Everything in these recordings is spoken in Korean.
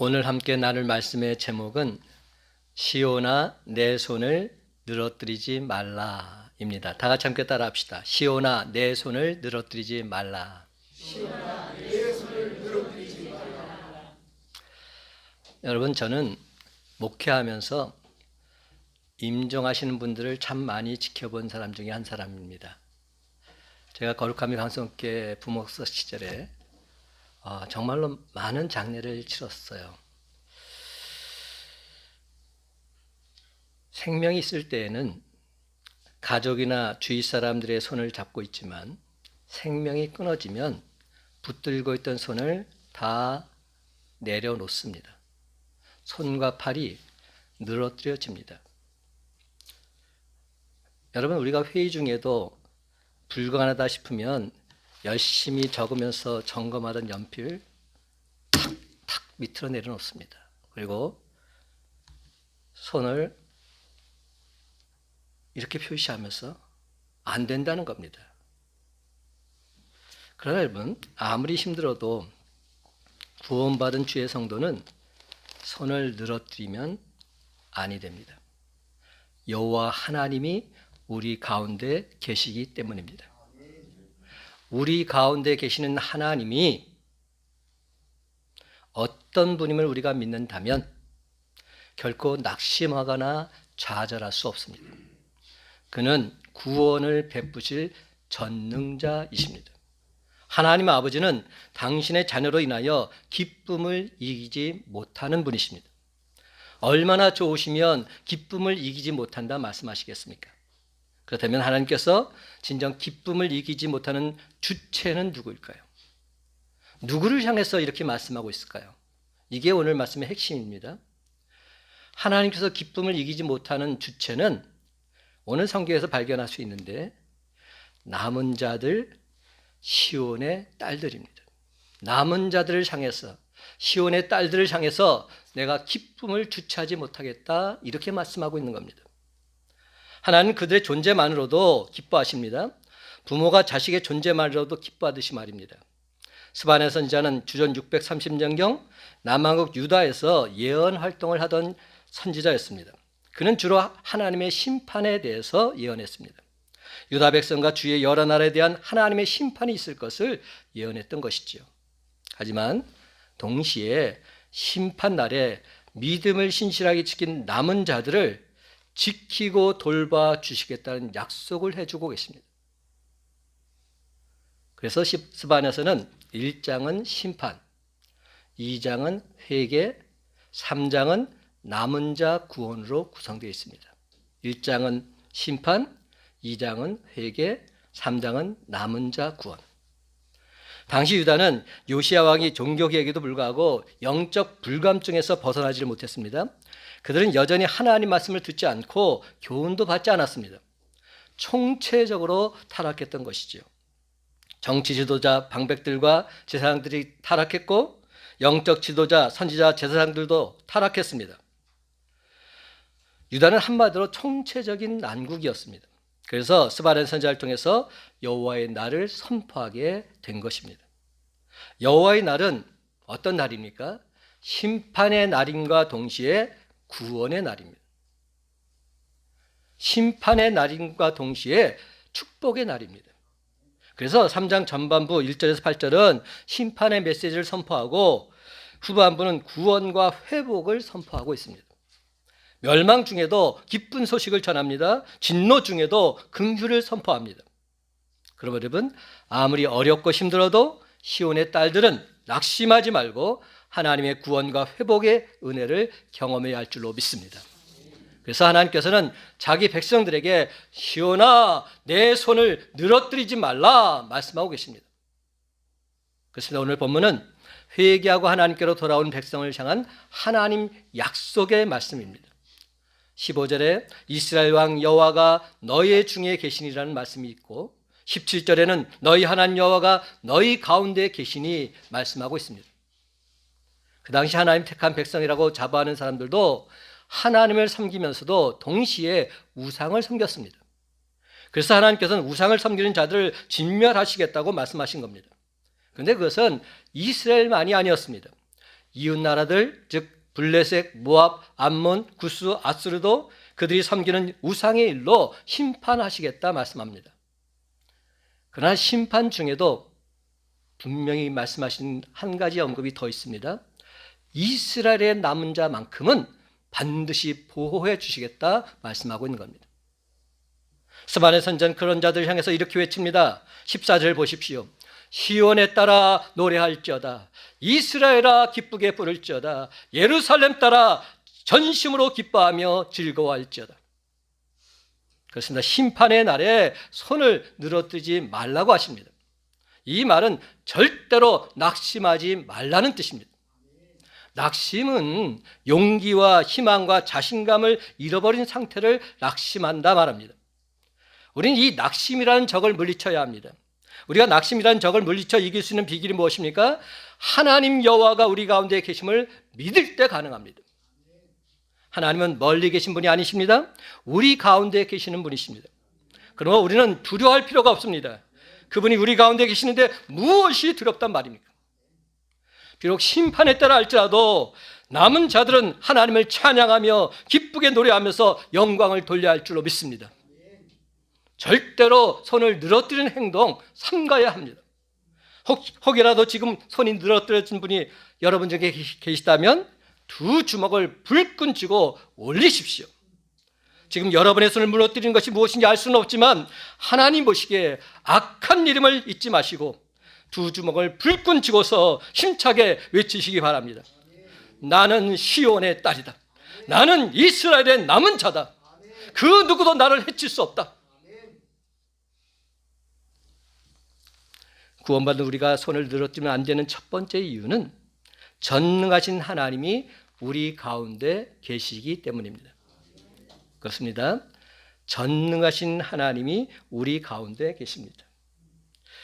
오늘 함께 나눌 말씀의 제목은 시온아 내 손을 늘어뜨리지 말라입니다. 다 같이 함께 따라합시다. 시온아 내 손을 늘어뜨리지 말라. 시온아 내 손을 늘어뜨리지 말라. 여러분, 저는 목회하면서 임종하시는 분들을 참 많이 지켜본 사람 중에 한 사람입니다. 제가 거룩함이 강성교회 부목사 시절에 정말로 많은 장례를 치렀어요. 생명이 있을 때에는 가족이나 주위 사람들의 손을 잡고 있지만 생명이 끊어지면 붙들고 있던 손을 다 내려놓습니다. 손과 팔이 늘어뜨려집니다. 여러분, 우리가 회의 중에도 불가능하다 싶으면 열심히 적으면서 점검하던 연필 탁 밑으로 내려놓습니다. 그리고 손을 이렇게 표시하면서 안 된다는 겁니다. 그러나 여러분, 아무리 힘들어도 구원받은 주의 성도는 손을 늘어뜨리면 아니 됩니다. 여호와 하나님이 우리 가운데 계시기 때문입니다. 우리 가운데 계시는 하나님이 어떤 분임을 우리가 믿는다면 결코 낙심하거나 좌절할 수 없습니다. 그는 구원을 베푸실 전능자이십니다. 하나님 아버지는 당신의 자녀로 인하여 기쁨을 이기지 못하는 분이십니다. 얼마나 좋으시면 기쁨을 이기지 못한다 말씀하시겠습니까? 그렇다면 하나님께서 진정 기쁨을 이기지 못하는 주체는 누구일까요? 누구를 향해서 이렇게 말씀하고 있을까요? 이게 오늘 말씀의 핵심입니다. 하나님께서 기쁨을 이기지 못하는 주체는 오늘 성경에서 발견할 수 있는데 남은 자들, 시온의 딸들입니다. 남은 자들을 향해서, 시온의 딸들을 향해서 내가 기쁨을 주체하지 못하겠다, 이렇게 말씀하고 있는 겁니다. 하나님은 그들의 존재만으로도 기뻐하십니다. 부모가 자식의 존재만으로도 기뻐하듯이 말입니다. 스바냐 선지자는 주전 630년경 남왕국 유다에서 예언 활동을 하던 선지자였습니다. 그는 주로 하나님의 심판에 대해서 예언했습니다. 유다 백성과 주의 여러 나라에 대한 하나님의 심판이 있을 것을 예언했던 것이지요. 하지만 동시에 심판 날에 믿음을 신실하게 지킨 남은 자들을 지키고 돌봐주시겠다는 약속을 해주고 계십니다. 그래서 스바냐서는 1장은 심판, 2장은 회개, 3장은 남은 자 구원으로 구성되어 있습니다. 1장은 심판, 2장은 회개, 3장은 남은 자 구원. 당시 유다는 요시야 왕이 종교개혁에도 불구하고 영적 불감증에서 벗어나지를 못했습니다. 그들은 여전히 하나님 말씀을 듣지 않고 교훈도 받지 않았습니다. 총체적으로 타락했던 것이죠. 정치 지도자 방백들과 제사장들이 타락했고 영적 지도자 선지자 제사장들도 타락했습니다. 유다는 한마디로 총체적인 난국이었습니다. 그래서 스바냐 선지자를 통해서 여호와의 날을 선포하게 된 것입니다. 여호와의 날은 어떤 날입니까? 심판의 날임과 동시에 구원의 날입니다. 심판의 날임과 동시에 축복의 날입니다. 그래서 3장 전반부 1절에서 8절은 심판의 메시지를 선포하고 후반부는 구원과 회복을 선포하고 있습니다. 멸망 중에도 기쁜 소식을 전합니다. 진노 중에도 긍휼을 선포합니다. 그러면 여러분, 아무리 어렵고 힘들어도 시온의 딸들은 낙심하지 말고 하나님의 구원과 회복의 은혜를 경험해야 할 줄로 믿습니다. 그래서 하나님께서는 자기 백성들에게 시온아 내 손을 늘어뜨리지 말라 말씀하고 계십니다. 그렇습니다. 오늘 본문은 회개하고 하나님께로 돌아온 백성을 향한 하나님 약속의 말씀입니다. 15절에 이스라엘 왕 여호와가 너희 중에 계시니라는 말씀이 있고 17절에는 너희 하나님 여호와가 너희 가운데 계시니 말씀하고 있습니다. 그 당시 하나님 택한 백성이라고 자부하는 사람들도 하나님을 섬기면서도 동시에 우상을 섬겼습니다. 그래서 하나님께서는 우상을 섬기는 자들을 진멸하시겠다고 말씀하신 겁니다. 그런데 그것은 이스라엘만이 아니었습니다. 이웃 나라들 즉 블레셋, 모압, 암몬, 구스, 아스르도 그들이 섬기는 우상의 일로 심판하시겠다 말씀합니다. 그러나 심판 중에도 분명히 말씀하신 한 가지 언급이 더 있습니다. 이스라엘의 남은 자만큼은 반드시 보호해 주시겠다 말씀하고 있는 겁니다. 스바네 선지자는 그런 자들 향해서 이렇게 외칩니다. 14절 보십시오. 시온에 따라 노래할지어다. 이스라엘아 기쁘게 부를지어다. 예루살렘 따라 전심으로 기뻐하며 즐거워할지어다. 그렇습니다. 심판의 날에 손을 늘어뜨리지 말라고 하십니다. 이 말은 절대로 낙심하지 말라는 뜻입니다. 낙심은 용기와 희망과 자신감을 잃어버린 상태를 낙심한다 말합니다. 우리는 이 낙심이라는 적을 물리쳐야 합니다. 우리가 낙심이라는 적을 물리쳐 이길 수 있는 비결이 무엇입니까? 하나님 여호와가 우리 가운데 계심을 믿을 때 가능합니다. 하나님은 멀리 계신 분이 아니십니다. 우리 가운데 계시는 분이십니다. 그러면 우리는 두려워할 필요가 없습니다. 그분이 우리 가운데 계시는데 무엇이 두렵단 말입니까? 비록 심판에 따라 할지라도 남은 자들은 하나님을 찬양하며 기쁘게 노래하면서 영광을 돌려야 할 줄로 믿습니다. 절대로 손을 늘어뜨리는 행동 삼가야 합니다. 혹이라도 지금 손이 늘어뜨려진 분이 여러분 중에 계시다면 두 주먹을 불끈 쥐고 올리십시오. 지금 여러분의 손을 무너뜨리는 것이 무엇인지 알 수는 없지만 하나님 보시기에 악한 이름을 잊지 마시고 두 주먹을 불끈 쥐고서 힘차게 외치시기 바랍니다. 나는 시온의 딸이다. 나는 이스라엘의 남은 자다. 그 누구도 나를 해칠 수 없다. 구원받은 우리가 손을 늘어뜨리면 안 되는 첫 번째 이유는 전능하신 하나님이 우리 가운데 계시기 때문입니다. 그렇습니다. 전능하신 하나님이 우리 가운데 계십니다.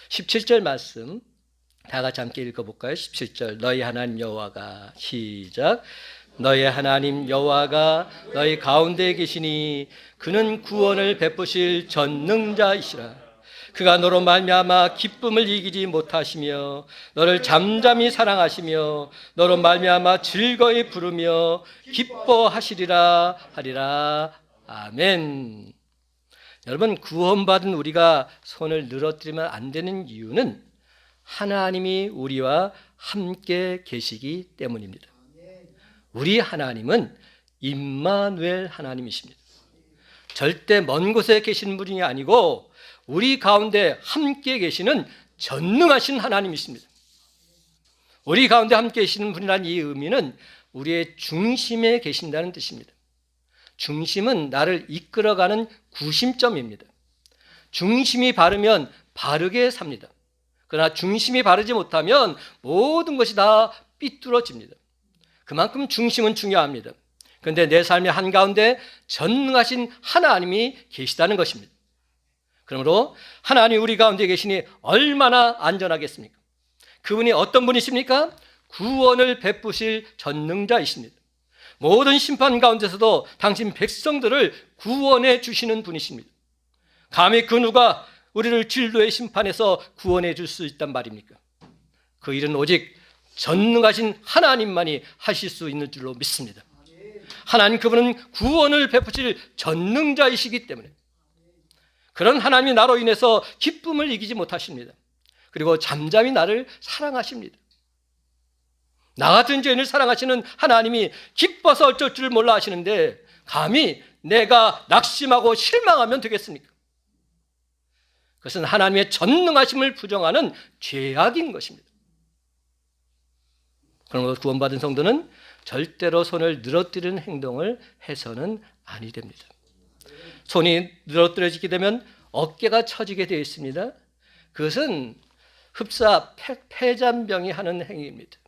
17절 말씀 다 같이 함께 읽어볼까요? 17절 너희 하나님 여호와가 시작 너희 하나님 여호와가 너희 가운데 계시니 그는 구원을 베푸실 전능자이시라. 그가 너로 말미암아 기쁨을 이기지 못하시며 너를 잠잠히 사랑하시며 너로 말미암아 즐거이 부르며 기뻐하시리라 하리라. 아멘. 여러분, 구원받은 우리가 손을 늘어뜨리면 안 되는 이유는 하나님이 우리와 함께 계시기 때문입니다. 우리 하나님은 임마누엘 하나님이십니다. 절대 먼 곳에 계신 분이 아니고 우리 가운데 함께 계시는 전능하신 하나님이십니다. 우리 가운데 함께 계시는 분이라는 이 의미는 우리의 중심에 계신다는 뜻입니다. 중심은 나를 이끌어가는 구심점입니다. 중심이 바르면 바르게 삽니다. 그러나 중심이 바르지 못하면 모든 것이 다 삐뚤어집니다. 그만큼 중심은 중요합니다. 그런데 내 삶의 한가운데 전능하신 하나님이 계시다는 것입니다. 그러므로 하나님이 우리 가운데 계시니 얼마나 안전하겠습니까? 그분이 어떤 분이십니까? 구원을 베푸실 전능자이십니다. 모든 심판 가운데서도 당신 백성들을 구원해 주시는 분이십니다. 감히 그 누가 우리를 진노의 심판에서 구원해 줄 수 있단 말입니까? 그 일은 오직 전능하신 하나님만이 하실 수 있는 줄로 믿습니다. 하나님 그분은 구원을 베푸실 전능자이시기 때문에 그런 하나님이 나로 인해서 기쁨을 이기지 못하십니다. 그리고 잠잠히 나를 사랑하십니다. 나 같은 죄인을 사랑하시는 하나님이 기뻐서 어쩔 줄 몰라 하시는데 감히 내가 낙심하고 실망하면 되겠습니까? 그것은 하나님의 전능하심을 부정하는 죄악인 것입니다. 그러므로 구원받은 성도는 절대로 손을 늘어뜨리는 행동을 해서는 아니 됩니다. 손이 늘어뜨려지게 되면 어깨가 처지게 되어 있습니다. 그것은 흡사 패잔병이 하는 행위입니다.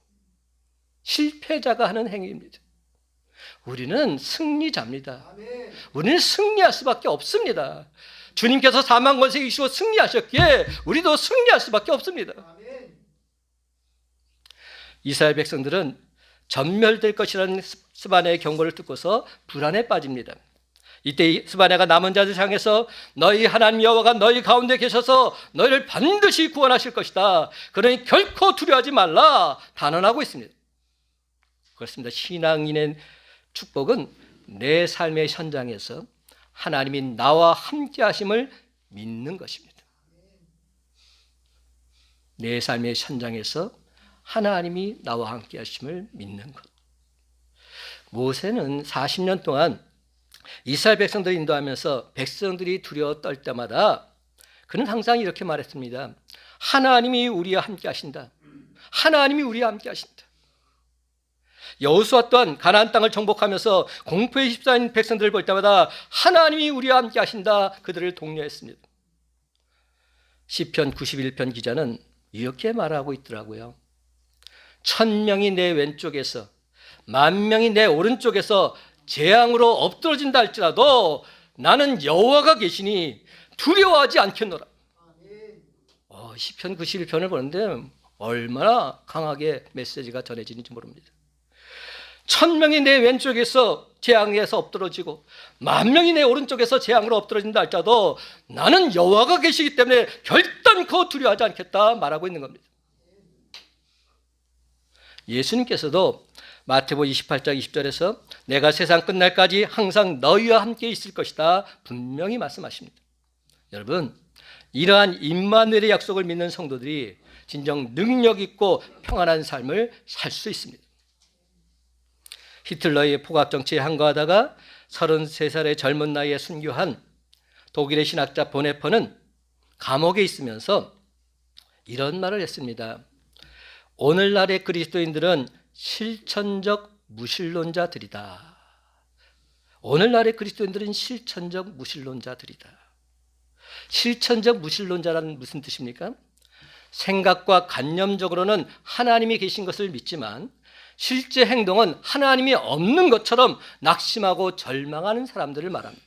실패자가 하는 행위입니다. 우리는 승리자입니다. 우리는 승리할 수밖에 없습니다. 주님께서 사망 권세 이기시고 승리하셨기에 우리도 승리할 수밖에 없습니다. 이스라엘 백성들은 전멸될 것이라는 스바냐의 경고를 듣고서 불안에 빠집니다. 이때 스바냐가 남은 자들 향해서 너희 하나님 여호와가 너희 가운데 계셔서 너희를 반드시 구원하실 것이다. 그러니 결코 두려워하지 말라 단언하고 있습니다. 그렇습니다. 신앙인의 축복은 내 삶의 현장에서 하나님이 나와 함께 하심을 믿는 것입니다. 내 삶의 현장에서 하나님이 나와 함께 하심을 믿는 것. 모세는 40년 동안 이스라엘 백성들을 인도하면서 백성들이 두려워 떨 때마다 그는 항상 이렇게 말했습니다. 하나님이 우리와 함께 하신다. 하나님이 우리와 함께 하신다. 여호수아 또한 가나안 땅을 정복하면서 공포에 휩싸인 백성들을 볼 때마다 하나님이 우리와 함께 하신다. 그들을 독려했습니다. 시편 91편 기자는 이렇게 말하고 있더라고요. 1000명이 내 왼쪽에서 10,000명이 내 오른쪽에서 재앙으로 엎드러진다 할지라도 나는 여호와가 계시니 두려워하지 않겠노라. 시편 91편을 보는데 얼마나 강하게 메시지가 전해지는지 모릅니다. 1000명이 내 왼쪽에서 재앙에서 엎드러지고 10,000명이 내 오른쪽에서 재앙으로 엎드러진다 할지라도 나는 여호와가 계시기 때문에 결단코 두려워하지 않겠다 말하고 있는 겁니다. 예수님께서도 마태복음 28장 20절에서 내가 세상 끝날까지 항상 너희와 함께 있을 것이다 분명히 말씀하십니다. 여러분, 이러한 임마누엘의 약속을 믿는 성도들이 진정 능력 있고 평안한 삶을 살 수 있습니다. 히틀러의 포갑 정치에 항거하다가 33살의 젊은 나이에 순교한 독일의 신학자 보네퍼는 감옥에 있으면서 이런 말을 했습니다. 오늘날의 그리스도인들은 실천적 무신론자들이다. 오늘날의 그리스도인들은 실천적 무신론자들이다. 실천적 무신론자라는 무슨 뜻입니까? 생각과 관념적으로는 하나님이 계신 것을 믿지만 실제 행동은 하나님이 없는 것처럼 낙심하고 절망하는 사람들을 말합니다.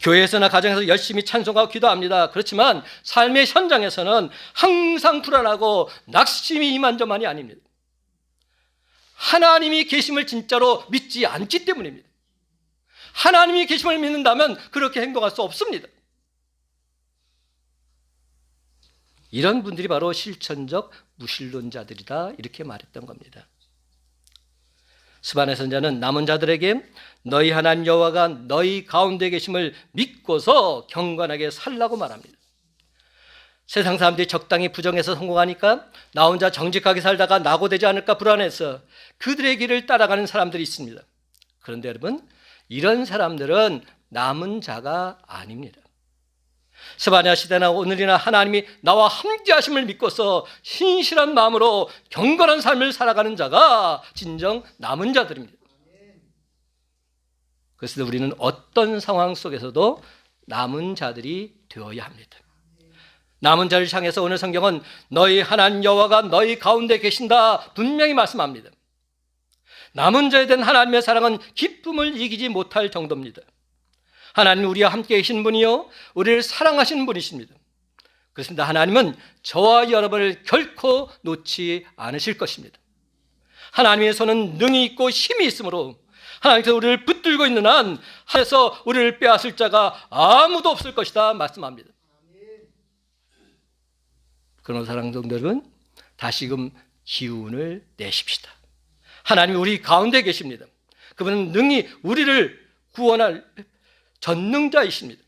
교회에서나 가정에서 열심히 찬송하고 기도합니다. 그렇지만 삶의 현장에서는 항상 불안하고 낙심이 이만저만이 아닙니다. 하나님이 계심을 진짜로 믿지 않기 때문입니다. 하나님이 계심을 믿는다면 그렇게 행동할 수 없습니다. 이런 분들이 바로 실천적 무신론자들이다 이렇게 말했던 겁니다. 스바네 선자는 남은 자들에게 너희 하나님 여호와가 너희 가운데 계심을 믿고서 경건하게 살라고 말합니다. 세상 사람들이 적당히 부정해서 성공하니까 나 혼자 정직하게 살다가 낙오되지 않을까 불안해서 그들의 길을 따라가는 사람들이 있습니다. 그런데 여러분, 이런 사람들은 남은 자가 아닙니다. 스바냐 시대나 오늘이나 하나님이 나와 함께 하심을 믿고서 신실한 마음으로 경건한 삶을 살아가는 자가 진정 남은 자들입니다. 그래서 우리는 어떤 상황 속에서도 남은 자들이 되어야 합니다. 남은 자를 향해서 오늘 성경은 너희 하나님 여호와가 너희 가운데 계신다 분명히 말씀합니다. 남은 자에 대한 하나님의 사랑은 기쁨을 이기지 못할 정도입니다. 하나님 우리와 함께 계신 분이요 우리를 사랑하시는 분이십니다. 그렇습니다. 하나님은 저와 여러분을 결코 놓지 않으실 것입니다. 하나님의 손은 능히 있고 힘이 있으므로 하나님께서 우리를 붙들고 있는 한 하에서 우리를 빼앗을 자가 아무도 없을 것이다 말씀합니다. 그러나 사랑하는 성도 여러분, 다시금 기운을 내십시다. 하나님이 우리 가운데 계십니다. 그분은 능히 우리를 구원할 전능자이십니다.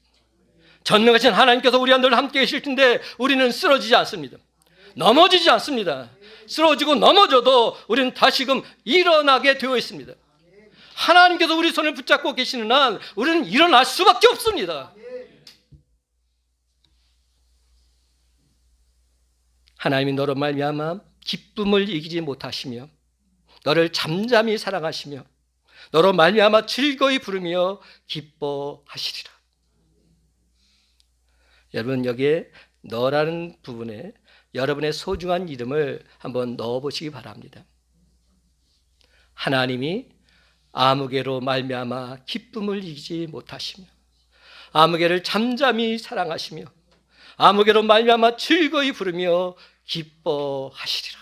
전능하신 하나님께서 우리와 늘 함께 계실 텐데 우리는 쓰러지지 않습니다. 넘어지지 않습니다. 쓰러지고 넘어져도 우리는 다시금 일어나게 되어 있습니다. 하나님께서 우리 손을 붙잡고 계시는 한 우리는 일어날 수밖에 없습니다. 하나님이 너로 말미암아 기쁨을 이기지 못하시며 너를 잠잠히 사랑하시며 너로 말미암아 즐거이 부르며 기뻐하시리라. 여러분, 여기에 너라는 부분에 여러분의 소중한 이름을 한번 넣어보시기 바랍니다. 하나님이 아무개로 말미암아 기쁨을 이기지 못하시며 아무개를 잠잠히 사랑하시며 아무개로 말미암아 즐거이 부르며 기뻐하시리라.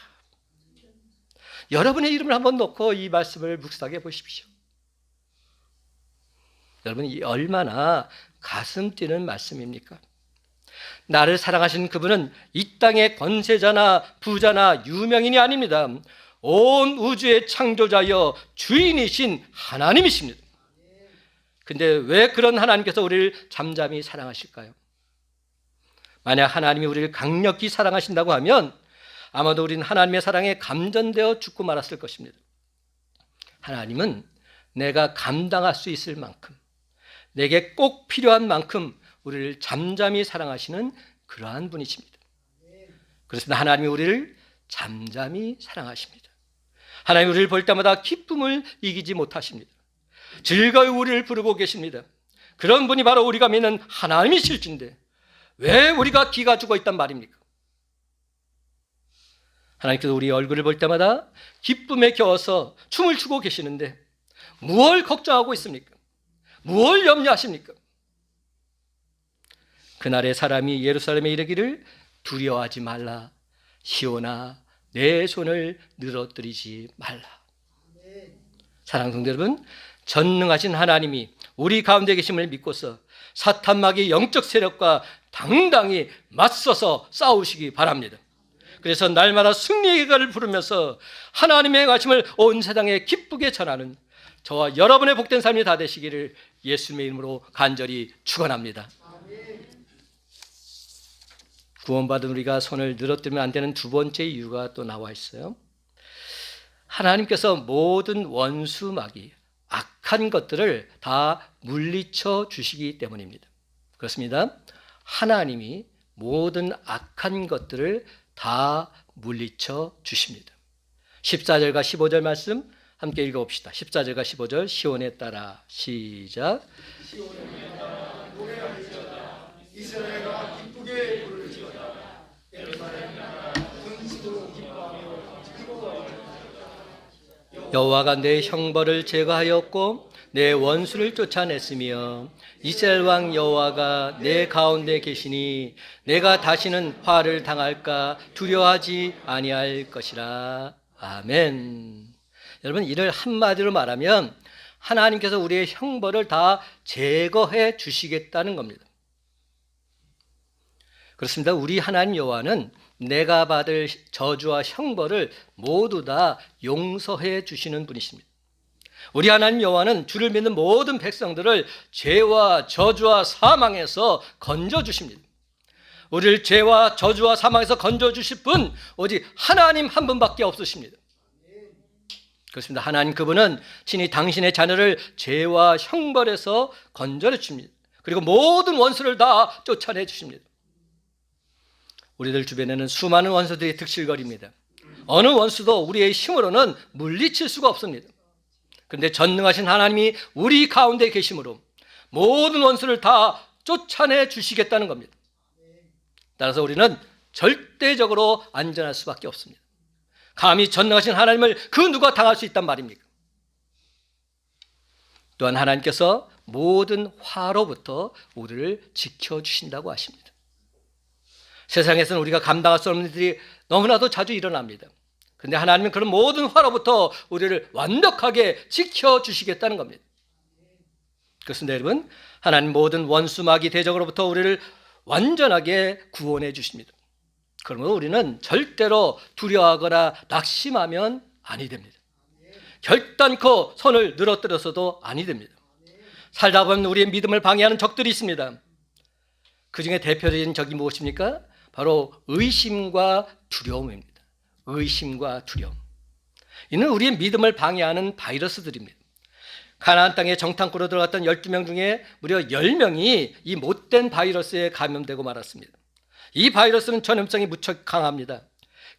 여러분의 이름을 한번 넣고 이 말씀을 묵상해 보십시오. 여러분, 이 얼마나 가슴 뛰는 말씀입니까? 나를 사랑하시는 그분은 이 땅의 권세자나 부자나 유명인이 아닙니다. 온 우주의 창조자여 주인이신 하나님이십니다. 근데 왜 그런 하나님께서 우리를 잠잠히 사랑하실까요? 만약 하나님이 우리를 강력히 사랑하신다고 하면 아마도 우리는 하나님의 사랑에 감전되어 죽고 말았을 것입니다. 하나님은 내가 감당할 수 있을 만큼, 내게 꼭 필요한 만큼 우리를 잠잠히 사랑하시는 그러한 분이십니다. 그렇습니다. 하나님이 우리를 잠잠히 사랑하십니다. 하나님이 우리를 볼 때마다 기쁨을 이기지 못하십니다. 즐거이 우리를 부르고 계십니다. 그런 분이 바로 우리가 믿는 하나님이실진데 왜 우리가 기가 죽어 있단 말입니까? 하나님께서 우리 얼굴을 볼 때마다 기쁨에 겨워서 춤을 추고 계시는데 무엇을 걱정하고 있습니까? 무엇을 염려하십니까? 그날의 사람이 예루살렘에 이르기를 두려워하지 말라. 시온아 내 손을 늘어뜨리지 말라. 사랑하는 성도 여러분, 전능하신 하나님이 우리 가운데 계심을 믿고서 사탄마귀의 영적 세력과 당당히 맞서서 싸우시기 바랍니다. 그래서 날마다 승리의 기가를 부르면서 하나님의 행하심을 온 세상에 기쁘게 전하는 저와 여러분의 복된 삶이 다 되시기를 예수님의 이름으로 간절히 축원합니다. 구원받은 우리가 손을 늘어뜨리면 안 되는 두 번째 이유가 또 나와 있어요. 하나님께서 모든 원수 마귀, 악한 것들을 다 물리쳐 주시기 때문입니다. 그렇습니다. 하나님이 모든 악한 것들을 다 물리쳐 주십니다. 14절과 15절 말씀 함께 읽어봅시다. 14절과 15절 시온에 따라 시작. 시온에 따라 노래할지어다. 이스라엘아 기쁘게 부를지어다. 예루살렘 나라 전지도 기뻐하며 즐거워할지어다. 여호와가 내 형벌을 제거하였고 내 원수를 쫓아냈으며 이스라엘 왕 여호와가 내 가운데 계시니 내가 다시는 화를 당할까 두려워하지 아니할 것이라. 아멘. 여러분, 이를 한마디로 말하면 하나님께서 우리의 형벌을 다 제거해 주시겠다는 겁니다. 그렇습니다. 우리 하나님 여호와는 내가 받을 저주와 형벌을 모두 다 용서해 주시는 분이십니다. 우리 하나님 여호와는 주를 믿는 모든 백성들을 죄와 저주와 사망에서 건져주십니다. 우리를 죄와 저주와 사망에서 건져주실 분 오직 하나님 한 분밖에 없으십니다. 그렇습니다. 하나님 그분은 친히 당신의 자녀를 죄와 형벌에서 건져내 주십니다. 그리고 모든 원수를 다 쫓아내 주십니다. 우리들 주변에는 수많은 원수들이 득실거립니다. 어느 원수도 우리의 힘으로는 물리칠 수가 없습니다. 그런데 전능하신 하나님이 우리 가운데 계심으로 모든 원수를 다 쫓아내 주시겠다는 겁니다. 따라서 우리는 절대적으로 안전할 수밖에 없습니다. 감히 전능하신 하나님을 그 누가 당할 수 있단 말입니까? 또한 하나님께서 모든 화로부터 우리를 지켜주신다고 하십니다. 세상에서는 우리가 감당할 수 없는 일들이 너무나도 자주 일어납니다. 그런데 하나님은 그런 모든 화로부터 우리를 완벽하게 지켜주시겠다는 겁니다. 그렇습니다. 여러분, 하나님 모든 원수 마귀 대적으로부터 우리를 완전하게 구원해 주십니다. 그러면 우리는 절대로 두려워하거나 낙심하면 아니 됩니다. 결단코 손을 늘어뜨려서도 아니 됩니다. 살다 보면 우리의 믿음을 방해하는 적들이 있습니다. 그 중에 대표적인 적이 무엇입니까? 바로 의심과 두려움입니다. 의심과 두려움. 이는 우리의 믿음을 방해하는 바이러스들입니다. 가나안 땅에 정탐꾼으로 들어갔던 12명 중에 무려 10명이 이 못된 바이러스에 감염되고 말았습니다. 이 바이러스는 전염성이 무척 강합니다.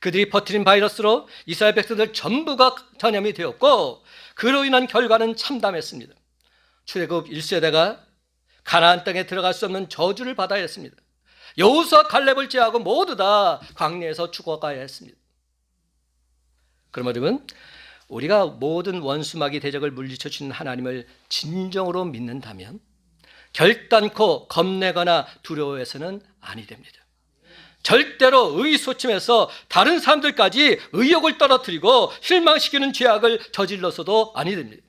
그들이 퍼뜨린 바이러스로 이스라엘 백성들 전부가 전염이 되었고 그로 인한 결과는 참담했습니다. 출애굽 1세대가 가나안 땅에 들어갈 수 없는 저주를 받아야 했습니다. 여호수아 갈렙을 제하고 모두 다 광야에서 죽어가야 했습니다. 그러면 여러분, 우리가 모든 원수마귀 대적을 물리쳐 주는 하나님을 진정으로 믿는다면 결단코 겁내거나 두려워해서는 아니 됩니다. 절대로 의소침해서 다른 사람들까지 의욕을 떨어뜨리고 실망시키는 죄악을 저질러서도 아니 됩니다.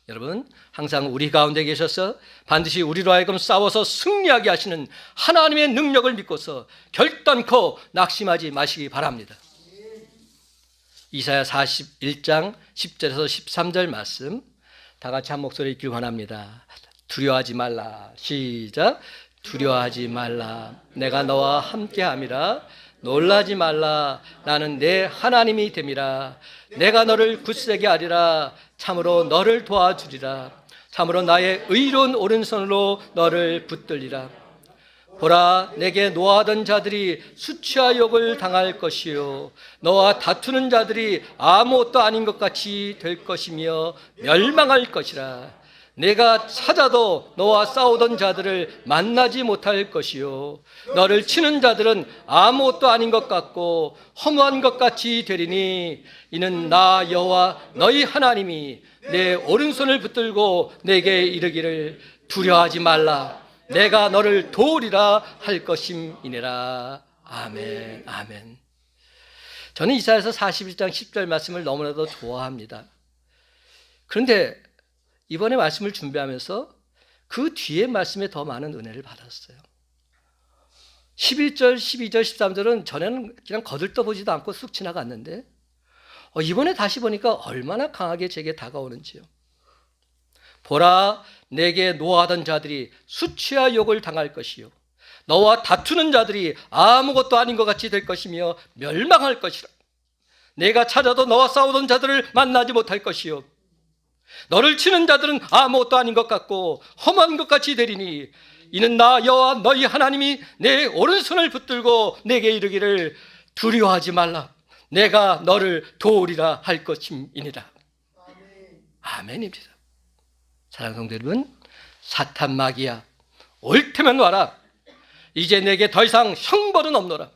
여러분, 항상 우리 가운데 계셔서 반드시 우리로 하여금 싸워서 승리하게 하시는 하나님의 능력을 믿고서 결단코 낙심하지 마시기 바랍니다. 이사야 41장 10절에서 13절 말씀 다 같이 한 목소리 읽길 원합니다. 두려워하지 말라. 시작. 두려워하지 말라. 내가 너와 함께함이라. 놀라지 말라. 나는 내 하나님이 됨이라. 내가 너를 굳세게 하리라. 참으로 너를 도와주리라. 참으로 나의 의로운 오른손으로 너를 붙들리라. 보라, 내게 노하던 자들이 수치와 욕을 당할 것이요 너와 다투는 자들이 아무것도 아닌 것 같이 될 것이며 멸망할 것이라. 내가 찾아도 너와 싸우던 자들을 만나지 못할 것이요 너를 치는 자들은 아무것도 아닌 것 같고 허무한 것 같이 되리니 이는 나 여호와 너희 하나님이 내 오른손을 붙들고 내게 이르기를 두려워하지 말라. 내가 너를 도우리라 할 것임이니라. 아멘. 아멘. 저는 이사야서 41장 10절 말씀을 너무나도 좋아합니다. 그런데 이번에 말씀을 준비하면서 그 뒤에 말씀에 더 많은 은혜를 받았어요. 11절, 12절, 13절은 전에는 그냥 거들떠보지도 않고 쑥 지나갔는데 이번에 다시 보니까 얼마나 강하게 제게 다가오는지요. 보라, 내게 노하던 자들이 수치와 욕을 당할 것이요 너와 다투는 자들이 아무것도 아닌 것 같이 될 것이며 멸망할 것이라. 내가 찾아도 너와 싸우던 자들을 만나지 못할 것이요 너를 치는 자들은 아무것도 아닌 것 같고 험한 것 같이 되리니 이는 나 여호와 너희 하나님이 내 오른손을 붙들고 내게 이르기를 두려워하지 말라. 내가 너를 도우리라 할 것임이니라. 아멘입니다. 사랑하는 성도 여러분, 사탄 마귀야 올 테면 와라. 이제 내게 더 이상 형벌은 없노라.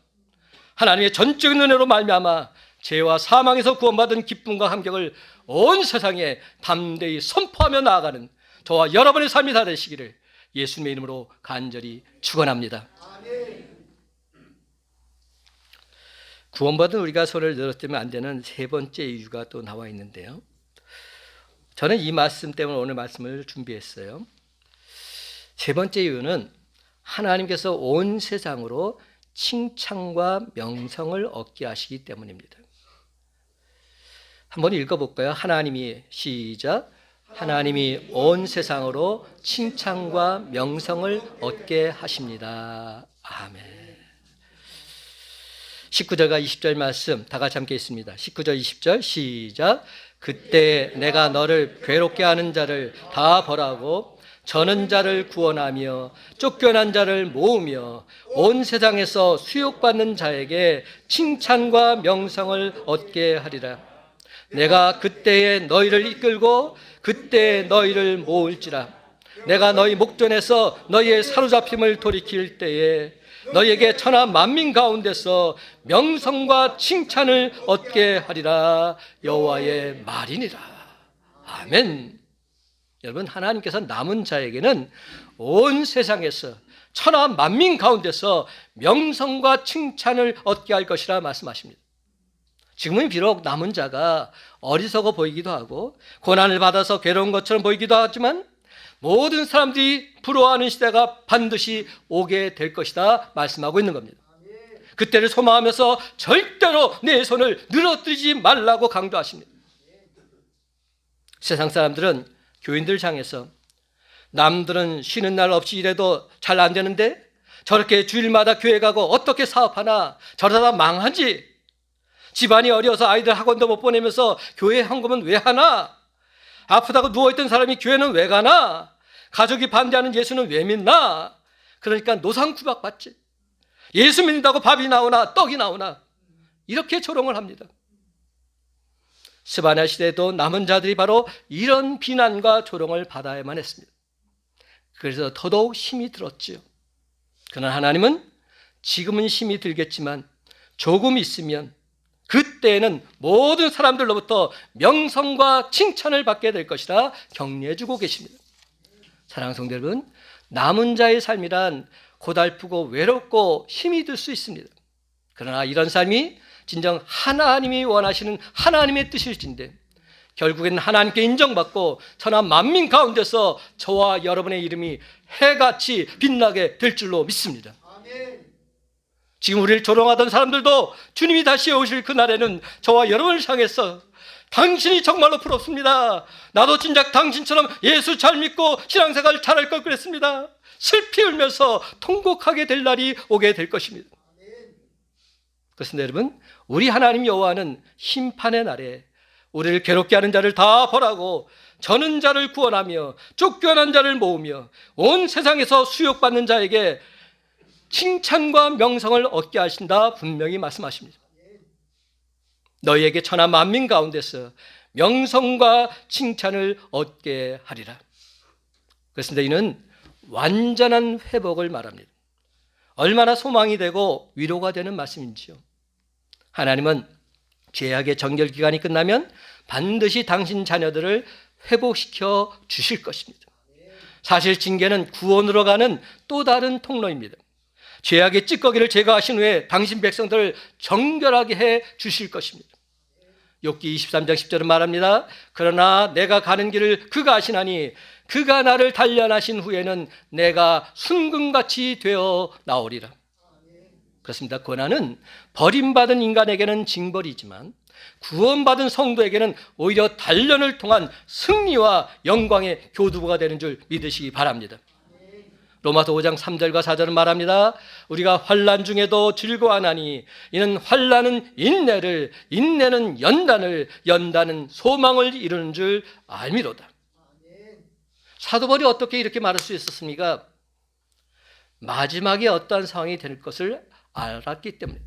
하나님의 전적인 은혜로 말미암아 죄와 사망에서 구원받은 기쁨과 감격을 온 세상에 담대히 선포하며 나아가는 저와 여러분의 삶이 다 되시기를 예수님의 이름으로 간절히 축원합니다. 구원받은 우리가 손을 늘어뜨리면 안 되는 세 번째 이유가 또 나와 있는데요. 저는 이 말씀 때문에 오늘 말씀을 준비했어요. 세 번째 이유는 하나님께서 온 세상으로 칭찬과 명성을 얻게 하시기 때문입니다. 한번 읽어볼까요? 하나님이 시작. 하나님이 온 세상으로 칭찬과 명성을 얻게 하십니다. 아멘. 19절과 20절 말씀 다 같이 함께 있습니다. 19절 20절 시작. 그때 내가 너를 괴롭게 하는 자를 다 벌하고 저는 자를 구원하며 쫓겨난 자를 모으며 온 세상에서 수욕받는 자에게 칭찬과 명성을 얻게 하리라. 내가 그때에 너희를 이끌고 그때에 너희를 모을지라. 내가 너희 목전에서 너희의 사로잡힘을 돌이킬 때에 너희에게 천하 만민 가운데서 명성과 칭찬을 얻게 하리라. 여호와의 말이니라. 아멘. 여러분, 하나님께서 남은 자에게는 온 세상에서 천하 만민 가운데서 명성과 칭찬을 얻게 할 것이라 말씀하십니다. 지금은 비록 남은 자가 어리석어 보이기도 하고 고난을 받아서 괴로운 것처럼 보이기도 하지만 모든 사람들이 부러워하는 시대가 반드시 오게 될 것이다 말씀하고 있는 겁니다. 그때를 소망하면서 절대로 내 손을 늘어뜨리지 말라고 강조하십니다. 세상 사람들은 교인들 향해서 남들은 쉬는 날 없이 일해도 잘 안 되는데 저렇게 주일마다 교회 가고 어떻게 사업하나, 저러다 망하지, 집안이 어려워서 아이들 학원도 못 보내면서 교회 헌금은 왜 하나, 아프다고 누워있던 사람이 교회는 왜 가나, 가족이 반대하는 예수는 왜 믿나, 그러니까 노상구박 받지, 예수 믿는다고 밥이 나오나 떡이 나오나, 이렇게 조롱을 합니다. 스바냐 시대에도 남은 자들이 바로 이런 비난과 조롱을 받아야만 했습니다. 그래서 더더욱 힘이 들었지요. 그러나 하나님은 지금은 힘이 들겠지만 조금 있으면 그때에는 모든 사람들로부터 명성과 칭찬을 받게 될 것이라 격려해주고 계십니다. 사랑하는 성도 여러분, 남은 자의 삶이란 고달프고 외롭고 힘이 들 수 있습니다. 그러나 이런 삶이 진정 하나님이 원하시는 하나님의 뜻일진데 결국에는 하나님께 인정받고 천하 만민 가운데서 저와 여러분의 이름이 해같이 빛나게 될 줄로 믿습니다. 지금 우리를 조롱하던 사람들도 주님이 다시 오실 그날에는 저와 여러분을 향해서 당신이 정말로 부럽습니다. 나도 진작 당신처럼 예수 잘 믿고 신앙생활 잘할 걸 그랬습니다. 슬피 울면서 통곡하게 될 날이 오게 될 것입니다. 그렇습니다, 여러분. 우리 하나님 여호와는 심판의 날에 우리를 괴롭게 하는 자를 다 벌하고 저는 자를 구원하며 쫓겨난 자를 모으며 온 세상에서 수욕받는 자에게 칭찬과 명성을 얻게 하신다 분명히 말씀하십니다. 너희에게 천하 만민 가운데서 명성과 칭찬을 얻게 하리라. 그렇습니다. 이는 완전한 회복을 말합니다. 얼마나 소망이 되고 위로가 되는 말씀인지요. 하나님은 죄악의 정결기간이 끝나면 반드시 당신 자녀들을 회복시켜 주실 것입니다. 사실 징계는 구원으로 가는 또 다른 통로입니다. 죄악의 찌꺼기를 제거하신 후에 당신 백성들을 정결하게 해 주실 것입니다. 욥기 23장 10절은 말합니다. 그러나 내가 가는 길을 그가 아시나니 그가 나를 단련하신 후에는 내가 순금같이 되어 나오리라. 그렇습니다. 고난은 버림받은 인간에게는 징벌이지만 구원받은 성도에게는 오히려 단련을 통한 승리와 영광의 교두보가 되는 줄 믿으시기 바랍니다. 로마서 5장 3절과 4절은 말합니다. 우리가 환난 중에도 즐거워하나니 이는 환난은 인내를, 인내는 연단을, 연단은 소망을 이루는 줄 알미로다. 사도 바울이 어떻게 이렇게 말할 수 있었습니까? 마지막에 어떠한 상황이 될 것을 알았기 때문에.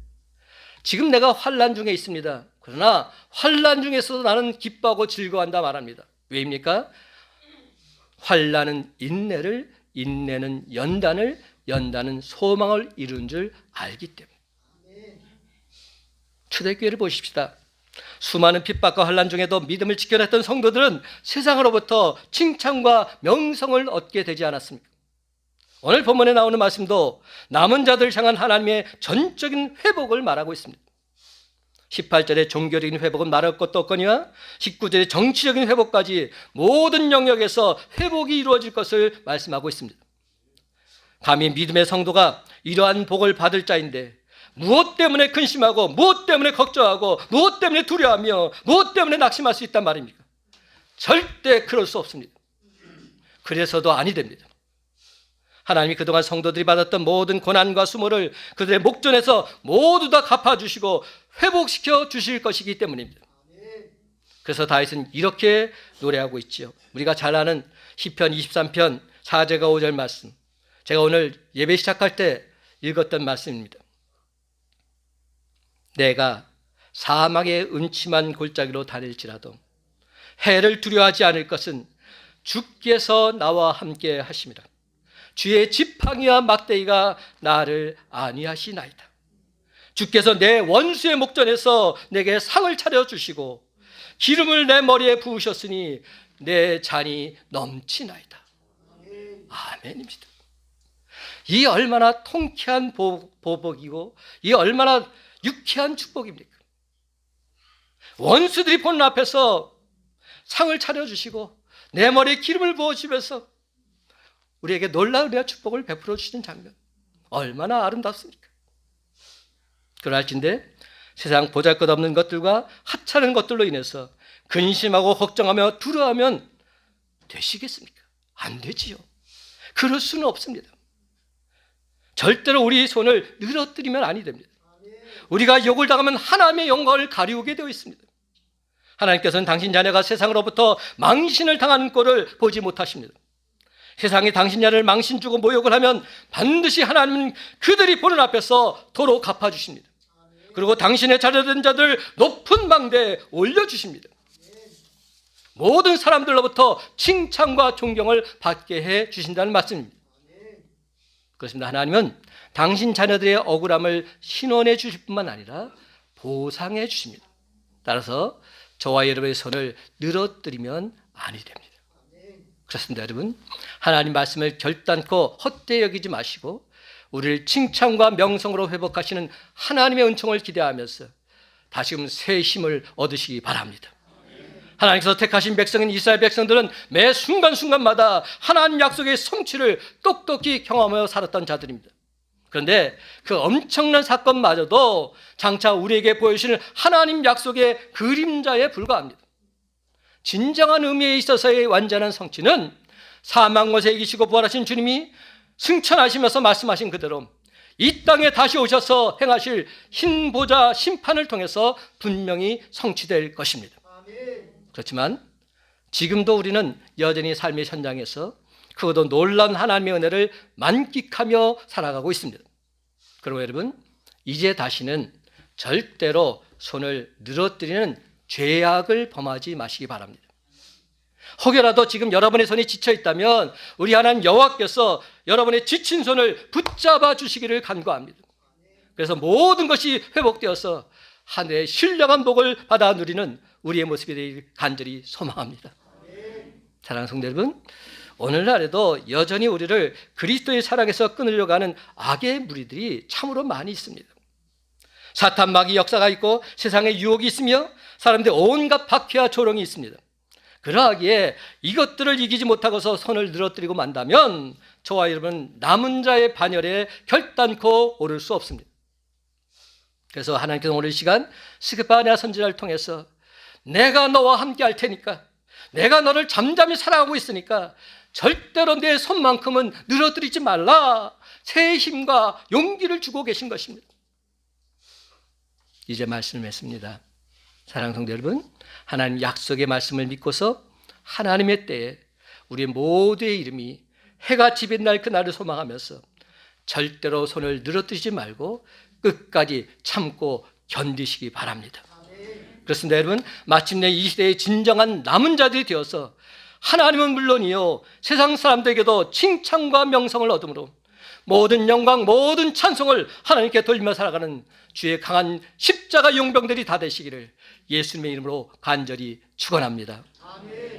지금 내가 환난 중에 있습니다. 그러나 환난 중에서도 나는 기뻐하고 즐거워한다 말합니다. 왜입니까? 환난은 인내를, 인내는 연단을, 연단은 소망을 이루는 줄 알기 때문에. 초대교회를 보십시다. 수많은 핍박과 환난 중에도 믿음을 지켜냈던 성도들은 세상으로부터 칭찬과 명성을 얻게 되지 않았습니까? 오늘 본문에 나오는 말씀도 남은 자들 향한 하나님의 전적인 회복을 말하고 있습니다. 18절에 종교적인 회복은 말할 것도 없거니와 19절에 정치적인 회복까지 모든 영역에서 회복이 이루어질 것을 말씀하고 있습니다. 감히 믿음의 성도가 이러한 복을 받을 자인데 무엇 때문에 근심하고 무엇 때문에 걱정하고 무엇 때문에 두려워하며 무엇 때문에 낙심할 수 있단 말입니까? 절대 그럴 수 없습니다. 그래서도 아니 됩니다. 하나님이 그동안 성도들이 받았던 모든 고난과 수모를 그들의 목전에서 모두 다 갚아주시고 회복시켜 주실 것이기 때문입니다. 그래서 다윗은 이렇게 노래하고 있지요. 우리가 잘 아는 시편 23편 4절과 5절 말씀, 제가 오늘 예배 시작할 때 읽었던 말씀입니다. 내가 사망의 음침한 골짜기로 다닐지라도 해를 두려워하지 않을 것은 주께서 나와 함께 하심이라. 주의 지팡이와 막대기가 나를 안위하시나이다. 주께서 내 원수의 목전에서 내게 상을 차려주시고 기름을 내 머리에 부으셨으니 내 잔이 넘치나이다. 아멘입니다. 이 얼마나 통쾌한 보복이고 이 얼마나 유쾌한 축복입니까? 원수들이 보는 앞에서 상을 차려주시고 내 머리에 기름을 부어주면서 우리에게 놀라운 축복을 베풀어 주시는 장면, 얼마나 아름답습니까? 그럴진데 세상 보잘것없는 것들과 하찮은 것들로 인해서 근심하고 걱정하며 두려워하면 되시겠습니까? 안 되지요. 그럴 수는 없습니다. 절대로 우리 손을 늘어뜨리면 아니 됩니다. 우리가 욕을 당하면 하나님의 영광을 가리우게 되어 있습니다. 하나님께서는 당신 자녀가 세상으로부터 망신을 당하는 꼴을 보지 못하십니다. 세상이 당신 자녀를 망신 주고 모욕을 하면 반드시 하나님은 그들이 보는 앞에서 도로 갚아주십니다. 그리고 당신의 자녀된 자들 높은 망대에 올려주십니다. 모든 사람들로부터 칭찬과 존경을 받게 해 주신다는 말씀입니다. 그렇습니다. 하나님은 당신 자녀들의 억울함을 신원해 주실 뿐만 아니라 보상해 주십니다. 따라서 저와 여러분의 손을 늘어뜨리면 아니 됩니다. 그렇습니다, 여러분. 하나님 말씀을 결단코 헛되이 여기지 마시고 우리를 칭찬과 명성으로 회복하시는 하나님의 은총을 기대하면서 다시금 새 힘을 얻으시기 바랍니다. 하나님께서 택하신 백성인 이스라엘 백성들은 매 순간순간마다 하나님 약속의 성취를 똑똑히 경험하며 살았던 자들입니다. 그런데 그 엄청난 사건마저도 장차 우리에게 보여주시는 하나님 약속의 그림자에 불과합니다. 진정한 의미에 있어서의 완전한 성취는 사망 것에 이기시고 부활하신 주님이 승천하시면서 말씀하신 그대로 이 땅에 다시 오셔서 행하실 흰 보좌 심판을 통해서 분명히 성취될 것입니다. 그렇지만 지금도 우리는 여전히 삶의 현장에서 그것도 놀라운 하나님의 은혜를 만끽하며 살아가고 있습니다. 그리고 여러분, 이제 다시는 절대로 손을 늘어뜨리는 죄악을 범하지 마시기 바랍니다. 혹여라도 지금 여러분의 손이 지쳐 있다면 우리 하나님 여호와께서 여러분의 지친 손을 붙잡아 주시기를 간구합니다. 그래서 모든 것이 회복되어서 하늘의 신령한 복을 받아 누리는 우리의 모습이 되길 간절히 소망합니다. 사랑하는 성도 여러분, 오늘날에도 여전히 우리를 그리스도의 사랑에서 끊으려고 하는 악의 무리들이 참으로 많이 있습니다. 사탄 마귀 역사가 있고 세상에 유혹이 있으며 사람들의 온갖 박해와 조롱이 있습니다. 그러하기에 이것들을 이기지 못하고서 손을 늘어뜨리고 만다면 저와 여러분 남은 자의 반열에 결단코 오를 수 없습니다. 그래서 하나님께서 오늘 이 시간 스게바냐 선지자를 통해서 내가 너와 함께 할 테니까, 내가 너를 잠잠히 사랑하고 있으니까 절대로 내 손만큼은 늘어뜨리지 말라, 새 힘과 용기를 주고 계신 것입니다. 이제 말씀을 맺습니다. 사랑하는 성도 여러분, 하나님 약속의 말씀을 믿고서 하나님의 때에 우리 모두의 이름이 해같이 빛날 그날을 소망하면서 절대로 손을 늘어뜨리지 말고 끝까지 참고 견디시기 바랍니다. 그렇습니다. 여러분, 마침내 이 시대의 진정한 남은 자들이 되어서 하나님은 물론이요 세상 사람들에게도 칭찬과 명성을 얻음으로 모든 영광, 모든 찬송을 하나님께 돌리며 살아가는 주의 강한 십자가 용병들이 다 되시기를 예수님의 이름으로 간절히 축원합니다. 아멘.